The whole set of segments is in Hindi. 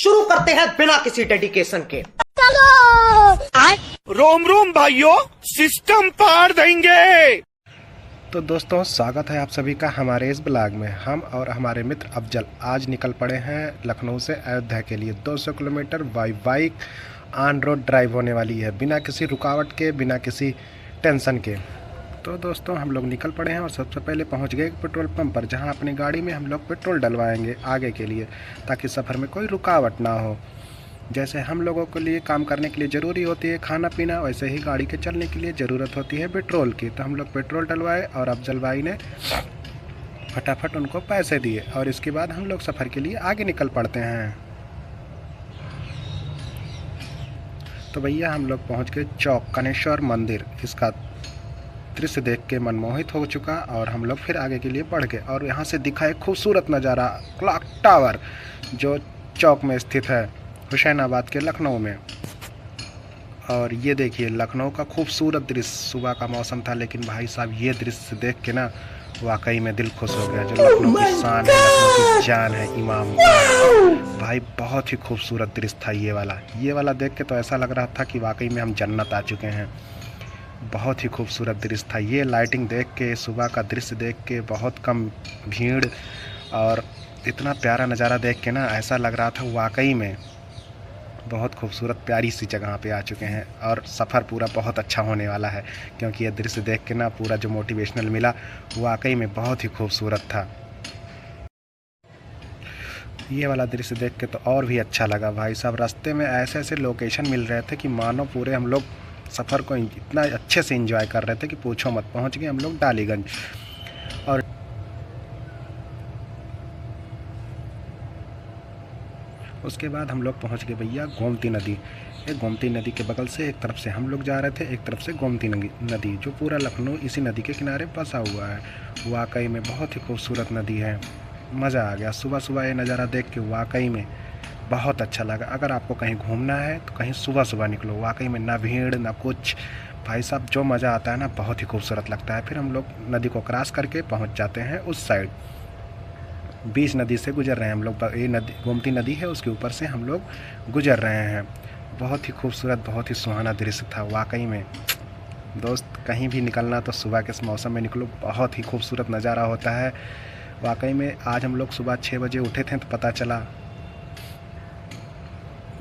शुरू करते हैं बिना किसी डेडिकेशन के। रोम रोम भाइयों, सिस्टम पार देंगे। तो दोस्तों, स्वागत है आप सभी का हमारे इस ब्लॉग में। हम और हमारे मित्र अफजल आज निकल पड़े हैं लखनऊ से अयोध्या के लिए। 200 kilometre by bike on road drive होने वाली है, बिना किसी रुकावट के, बिना किसी टेंशन के। तो दोस्तों, हम लोग निकल पड़े हैं और सबसे पहले पहुंच गए पेट्रोल पंप पर, जहां अपनी गाड़ी में हम लोग पेट्रोल डलवाएंगे आगे के लिए, ताकि सफ़र में कोई रुकावट ना हो। जैसे हम लोगों के लिए काम करने के लिए ज़रूरी होती है खाना पीना, वैसे ही गाड़ी के चलने के लिए ज़रूरत होती है पेट्रोल की। तो हम लोग पेट्रोल डलवाए और अफजल भाई ने फटाफट उनको पैसे दिए और इसके बाद हम लोग सफ़र के लिए आगे निकल पड़ते हैं। तो भैया हम लोग पहुंच गए चौक कनेश्वर मंदिर। इसका दृश्य देख के मनमोहित हो चुका और हम लोग फिर आगे के लिए बढ़ गए और यहाँ से दिखा एक खूबसूरत नज़ारा, क्लॉक टावर, जो चौक में स्थित है हुसैनाबाद के लखनऊ में। और ये देखिए लखनऊ का खूबसूरत दृश्य। सुबह का मौसम था, लेकिन भाई साहब ये दृश्य देख के ना वाकई में दिल खुश हो गया। जो लखनऊ की शान है, लखनऊ की जान है, इमाम भाई, बहुत ही खूबसूरत दृश्य था ये वाला देख के तो ऐसा लग रहा था कि वाकई में हम जन्नत आ चुके हैं। बहुत ही खूबसूरत दृश्य था ये। लाइटिंग देख के, सुबह का दृश्य देख के, बहुत कम भीड़ और इतना प्यारा नज़ारा देख के ना ऐसा लग रहा था वाकई में बहुत खूबसूरत प्यारी सी जगह पे आ चुके हैं। और सफ़र पूरा बहुत अच्छा होने वाला है, क्योंकि ये दृश्य देख के ना पूरा जो मोटिवेशनल मिला वाकई में बहुत ही खूबसूरत था। ये वाला दृश्य देख के तो और भी अच्छा लगा भाई साहब। रास्ते में ऐसे ऐसे लोकेशन मिल रहे थे कि मानो पूरे हम लोग सफ़र को इतना अच्छे से एंजॉय कर रहे थे कि पूछो मत। पहुंच गए हम लोग डालीगंज और उसके बाद हम लोग पहुंच गए भैया गोमती नदी। एक गोमती नदी के बगल से एक तरफ से हम लोग जा रहे थे, एक तरफ से गोमती नदी, जो पूरा लखनऊ इसी नदी के किनारे बसा हुआ है। वाकई में बहुत ही खूबसूरत नदी है, मज़ा आ गया। सुबह सुबह ये नज़ारा देख के वाकई में बहुत अच्छा लगा। अगर आपको कहीं घूमना है तो कहीं सुबह सुबह निकलो, वाकई में ना भीड़ ना कुछ, भाई साहब जो मज़ा आता है ना बहुत ही खूबसूरत लगता है। फिर हम लोग नदी को क्रॉस करके पहुँच जाते हैं उस साइड। बीच नदी से गुजर रहे हैं हम लोग। ये नदी गोमती नदी है, उसके ऊपर से हम लोग गुजर रहे हैं। बहुत ही खूबसूरत, बहुत ही सुहाना दृश्य था वाकई में। दोस्त, कहीं भी निकलना तो सुबह के इस मौसम में निकलो, बहुत ही खूबसूरत नज़ारा होता है वाकई में। आज हम लोग सुबह 6 बजे उठे थे तो पता चला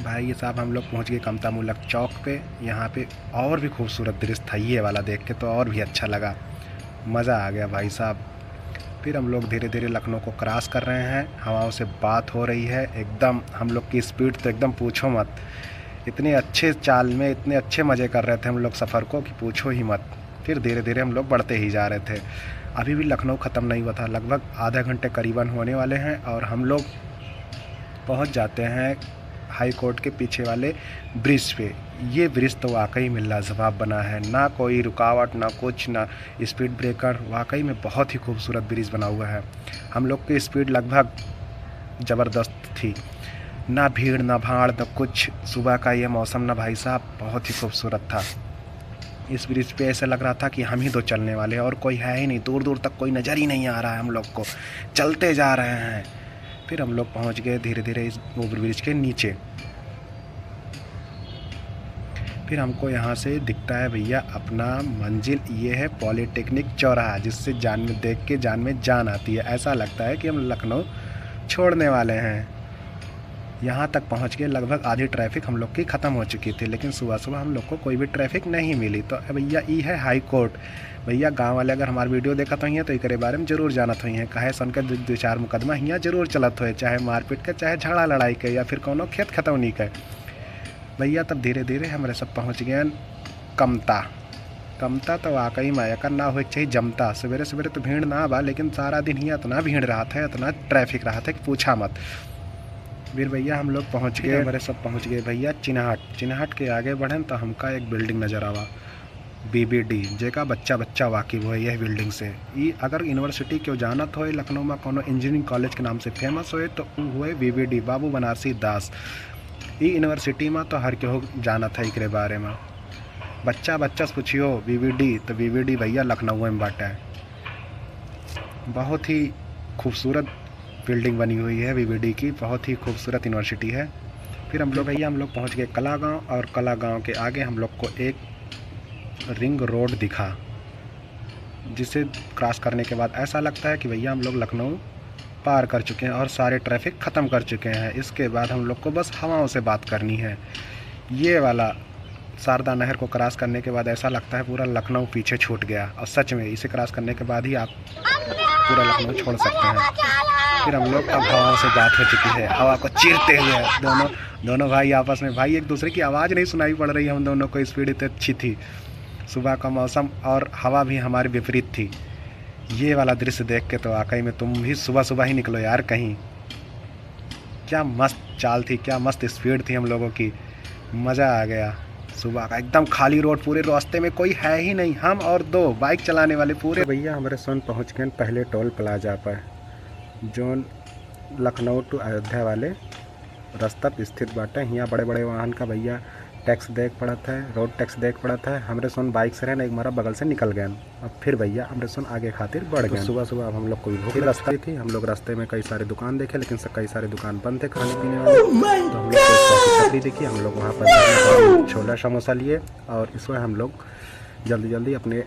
भाई साहब हम लोग पहुंच गए कमता मुलक चौक पे। यहाँ पे और भी खूबसूरत दृश्य था, ये वाला देख के तो और भी अच्छा लगा, मज़ा आ गया भाई साहब। फिर हम लोग धीरे धीरे लखनऊ को क्रॉस कर रहे हैं। हवाओं से बात हो रही है एकदम। हम लोग की स्पीड तो एकदम पूछो मत। इतने अच्छे चाल में इतने अच्छे मज़े कर रहे थे हम लोग सफ़र को कि पूछो ही मत। फिर धीरे धीरे हम लोग बढ़ते ही जा रहे थे। अभी भी लखनऊ ख़त्म नहीं हुआ था, लगभग आधा घंटे करीबन होने वाले हैं और हम लोग पहुंच जाते हैं हाई कोर्ट के पीछे वाले ब्रिज पे। ये ब्रिज तो वाकई में लाजवाब बना है, ना कोई रुकावट ना कुछ, ना स्पीड ब्रेकर। वाकई में बहुत ही खूबसूरत ब्रिज बना हुआ है। हम लोग की स्पीड लगभग ज़बरदस्त थी, ना भीड़ ना भाड़ ना कुछ। सुबह का ये मौसम ना भाई साहब बहुत ही खूबसूरत था। इस ब्रिज पे ऐसा लग रहा था कि हम ही दो चलने वाले और कोई है ही नहीं, दूर दूर तक कोई नज़र ही नहीं आ रहा है हम लोग को, चलते जा रहे हैं। फिर हम लोग पहुंच गए धीरे धीरे इस ओवर ब्रिज के नीचे। फिर हमको यहाँ से दिखता है भैया अपना मंजिल, ये है पॉलिटेक्निक चौराहा, जिससे जान में देख के जान में जान आती है। ऐसा लगता है कि हम लखनऊ छोड़ने वाले हैं। यहाँ तक पहुँच के लगभग आधी ट्रैफिक हम लोग की ख़त्म हो चुकी थी, लेकिन सुबह सुबह हम लोग को कोई भी ट्रैफिक नहीं मिली। तो भैया ये है हाई कोर्ट। भैया गांव वाले अगर हमारी वीडियो देखा तो हैं तो एक बारे में जरूर जानत हुई हैं, कहे सुन के 2-4 मुकदमा यहाँ जरूर चलत हुए, चाहे मारपीट के, चाहे झगड़ा लड़ाई के, या फिर कोनो खेत खतौनी के। भैया तब धीरे धीरे हमारे सब पहुँच गए कमता तो वाकई में एकर ना हो चाहिए जमता। सवेरे सवेरे तो भीड़ ना बा, लेकिन सारा दिन ही इतना भीड़ रहा था, इतना ट्रैफिक रहा था कि पूछा मत। फिर भैया हम लोग पहुँच गए, हमारे सब पहुँच गए भैया चिन्हाट के आगे बढ़ें तो हमका एक बिल्डिंग नज़र आवा, BBD, जेका बच्चा वाकिफ हो यह बिल्डिंग से। ये अगर यूनिवर्सिटी क्यों जानत हो लखनऊ में कोनो इंजीनियरिंग कॉलेज के नाम से फेमस हो तो हुए BBD, बाबू बनारसी दास। ये यूनिवर्सिटी में तो हर केहू जानत है एकरे बारे में। बच्चा से पूछियो BBD तो BBD भैया लखनऊ में बाटे। बहुत ही खूबसूरत बिल्डिंग बनी हुई है BBD की, बहुत ही खूबसूरत यूनिवर्सिटी है। फिर हम लोग पहुंच गए कला गांव, और कला गांव के आगे हम लोग को एक रिंग रोड दिखा, जिसे क्रॉस करने के बाद ऐसा लगता है कि भैया हम लोग लखनऊ पार कर चुके हैं और सारे ट्रैफिक ख़त्म कर चुके हैं। इसके बाद हम लोग को बस हवाओं से बात करनी है। ये वाला शारदा नहर को क्रॉस करने के बाद ऐसा लगता है पूरा लखनऊ पीछे छूट गया, और सच में इसे क्रॉस करने के बाद ही आप पूरा लखनऊ छोड़ सकते हैं। फिर हम लोग अब हवाओं से बात हो चुकी है, हवा को चीरते हुए दोनों भाई आपस में, भाई एक दूसरे की आवाज़ नहीं सुनाई पड़ रही है, हम दोनों को स्पीड इतनी अच्छी थी। सुबह का मौसम और हवा भी हमारी विपरीत थी। ये वाला दृश्य देख के तो वाकई में तुम भी सुबह सुबह ही निकलो यार कहीं। क्या मस्त चाल थी, क्या मस्त स्पीड थी हम लोगों की, मज़ा आ गया। सुबह का एकदम खाली रोड, पूरे रास्ते में कोई है ही नहीं, हम और 2 बाइक चलाने वाले पूरे। भैया हमारे सोन पहुँच गए पहले टोल प्लाजा पर, जो लखनऊ टू अयोध्या वाले रास्ता पर स्थित बाटे। यहाँ बड़े बड़े वाहन का भैया टैक्स देख पड़त है, रोड टैक्स देख पड़त है। हमरे सोन बाइक से रहना एक मारा बगल से निकल गए, अब फिर भैया हमरे सोन आगे खातिर बढ़ गए। सुबह सुबह अब हम लोग कोई भूख रास्ता थी, हम लोग रास्ते में कई सारे दुकान देखे, लेकिन कई सारे दुकान बंद थे खाने पीने वाले। तो हम लोग छतरी देखी, हम लोग वहाँ पर छोला समोसा लिए, और इसमें हम लोग जल्दी अपने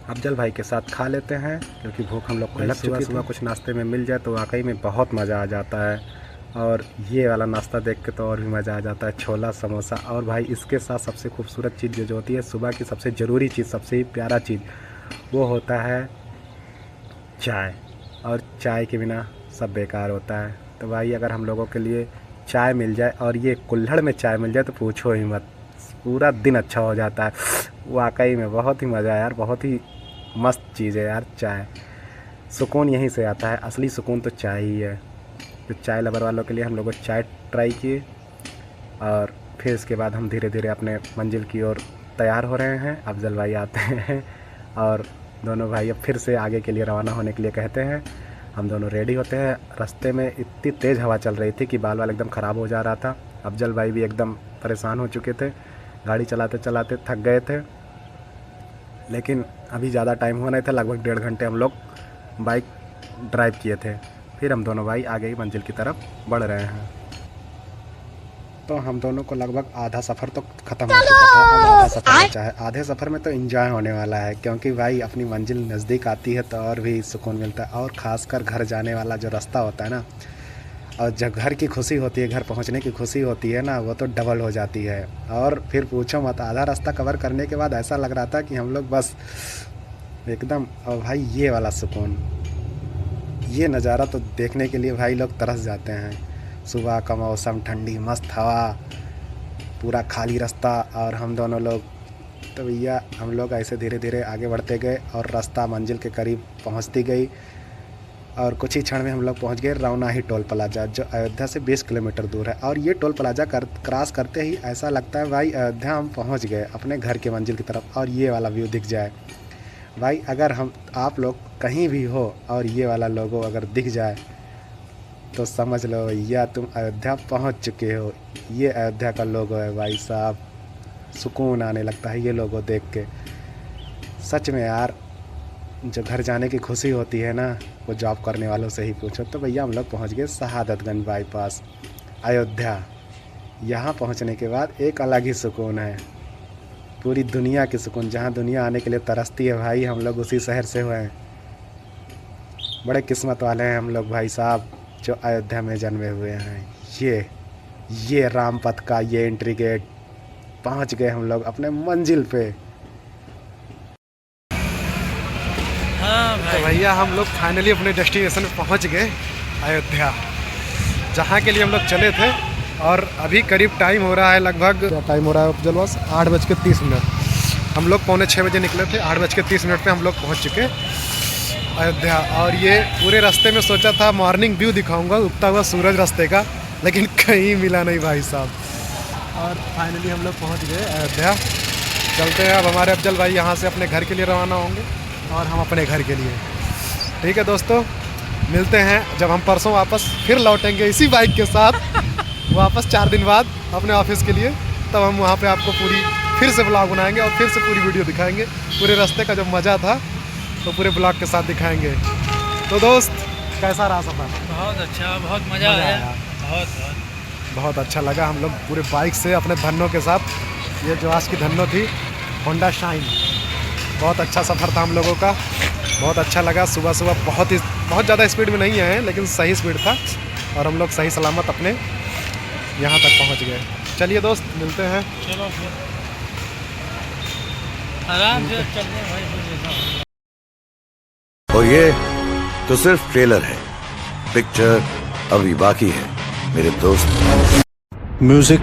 अफजल भाई के साथ खा लेते हैं, क्योंकि भूख हम लोग को लग चुकी है। सुबह कुछ नाश्ते में मिल जाए तो वाकई में बहुत मज़ा आ जाता है। और ये वाला नाश्ता देख के तो और भी मज़ा आ जाता है, छोला समोसा। और भाई इसके साथ सबसे खूबसूरत चीज़ जो होती है, सुबह की सबसे ज़रूरी चीज़, सबसे ही प्यारा चीज़, वो होता है चाय। और चाय के बिना सब बेकार होता है। तो भाई अगर हम लोगों के लिए चाय मिल जाए, और ये कुल्हड़ में चाय मिल जाए, तो पूछो ही मत, पूरा दिन अच्छा हो जाता है। वाकई में बहुत ही मज़ा है यार, बहुत ही मस्त चीज़ है यार चाय। सुकून यहीं से आता है, असली सुकून तो चाय ही है। तो चाय लवर वालों के लिए हम लोग चाय ट्राई किए, और फिर इसके बाद हम धीरे धीरे अपने मंजिल की ओर तैयार हो रहे हैं। अफजल भाई आते हैं और दोनों भाई अब फिर से आगे के लिए रवाना होने के लिए कहते हैं। हम दोनों रेडी होते हैं। रास्ते में इतनी तेज़ हवा चल रही थी कि बाल वाल एकदम ख़राब हो जा रहा था। अफजल भाई भी एकदम परेशान हो चुके थे, गाड़ी चलाते चलाते थक गए थे। लेकिन अभी ज़्यादा टाइम हुआ नहीं था, लगभग 1.5 घंटे हम लोग बाइक ड्राइव किए थे। फिर हम दोनों भाई आगे ही मंजिल की तरफ बढ़ रहे हैं। तो हम दोनों को लगभग आधा सफ़र तो ख़त्म हो चुका था, अब आधा सफ़र बचा है। आधे सफ़र में तो एंजॉय होने वाला है, क्योंकि भाई अपनी मंजिल नज़दीक आती है तो और भी सुकून मिलता है। और ख़ासकर घर जाने वाला जो रास्ता होता है ना, और जब घर की खुशी होती है, घर पहुंचने की खुशी होती है ना, वो तो डबल हो जाती है। और फिर पूछो मत, आधा रास्ता कवर करने के बाद ऐसा लग रहा था कि हम लोग बस एकदम, और भाई ये वाला सुकून, ये नज़ारा तो देखने के लिए भाई लोग तरस जाते हैं। सुबह का मौसम, ठंडी मस्त हवा, पूरा खाली रास्ता, और हम दोनों लोग, तो भैया हम लोग ऐसे धीरे धीरे आगे बढ़ते गए और रास्ता मंजिल के करीब पहुंचती गई। और कुछ ही क्षण में हम लोग पहुंच गए रौनाही टोल प्लाजा, जो अयोध्या से 20 किलोमीटर दूर है। और ये टोल प्लाजा क्रॉस करते ही ऐसा लगता है भाई अयोध्या हम पहुंच गए अपने घर के मंजिल की तरफ। और ये वाला व्यू दिख जाए भाई, अगर आप लोग कहीं भी हो और ये वाला लोगो अगर दिख जाए तो समझ लो भैया तुम अयोध्या पहुंच चुके हो। ये अयोध्या का लोगो है भाई साहब, सुकून आने लगता है ये लोगो देख के। सच में यार, जो घर जाने की खुशी होती है ना, वो जॉब करने वालों से ही पूछो। तो भैया हम लोग पहुंच गए शहादतगंज बाईपास, अयोध्या। यहाँ पहुंचने के बाद एक अलग ही सुकून है, पूरी दुनिया की सुकून। जहाँ दुनिया आने के लिए तरसती है भाई, हम लोग उसी शहर से हुए हैं। बड़े किस्मत वाले हैं हम लोग भाई साहब, जो अयोध्या में जन्मे हुए हैं। ये रामपथ का ये एंट्री गेट, पहुंच गए हम लोग अपने मंजिल पे। तो भैया हम लोग फाइनली अपने डेस्टिनेशन पे पहुंच गए, अयोध्या, जहां के लिए हम लोग चले थे। और अभी करीब टाइम हो रहा है, लगभग टाइम हो रहा है जलवास 8:30। हम लोग 5:45 बजे निकले थे, 8:30 पे हम लोग पहुंच चुके अयोध्या। और ये पूरे रास्ते में सोचा था मॉर्निंग व्यू दिखाऊंगा, उगता हुआ सूरज रास्ते का, लेकिन कहीं मिला नहीं भाई साहब। और फाइनली हम लोग पहुँच गए अयोध्या। चलते हैं अब, हमारे अफजल भाई यहाँ से अपने घर के लिए रवाना होंगे और हम अपने घर के लिए। ठीक है दोस्तों, मिलते हैं जब हम परसों वापस फिर लौटेंगे इसी बाइक के साथ वापस 4 दिन बाद अपने ऑफिस के लिए। तब हम वहाँ पे आपको पूरी फिर से ब्लॉग बनाएंगे और फिर से पूरी वीडियो दिखाएंगे। पूरे रास्ते का जो मज़ा था तो पूरे ब्लॉग के साथ दिखाएंगे। तो दोस्त कैसा रहा सफ़र? बहुत अच्छा, बहुत मज़ा आया, बहुत बहुत अच्छा लगा। हम लोग पूरे बाइक से अपने धन्नों के साथ, ये जो आज की धन्नो थी होंडा शाइन, बहुत अच्छा सफ़र था हम लोगों का, बहुत अच्छा लगा। सुबह सुबह बहुत ज़्यादा स्पीड में नहीं आए लेकिन सही स्पीड था और हम लोग सही सलामत अपने यहाँ तक पहुँच गए। चलिए दोस्त, मिलते हैं। चलो आराम से चलते हैं भाई। और ये तो सिर्फ ट्रेलर है, पिक्चर अभी बाकी है मेरे दोस्त। म्यूजिक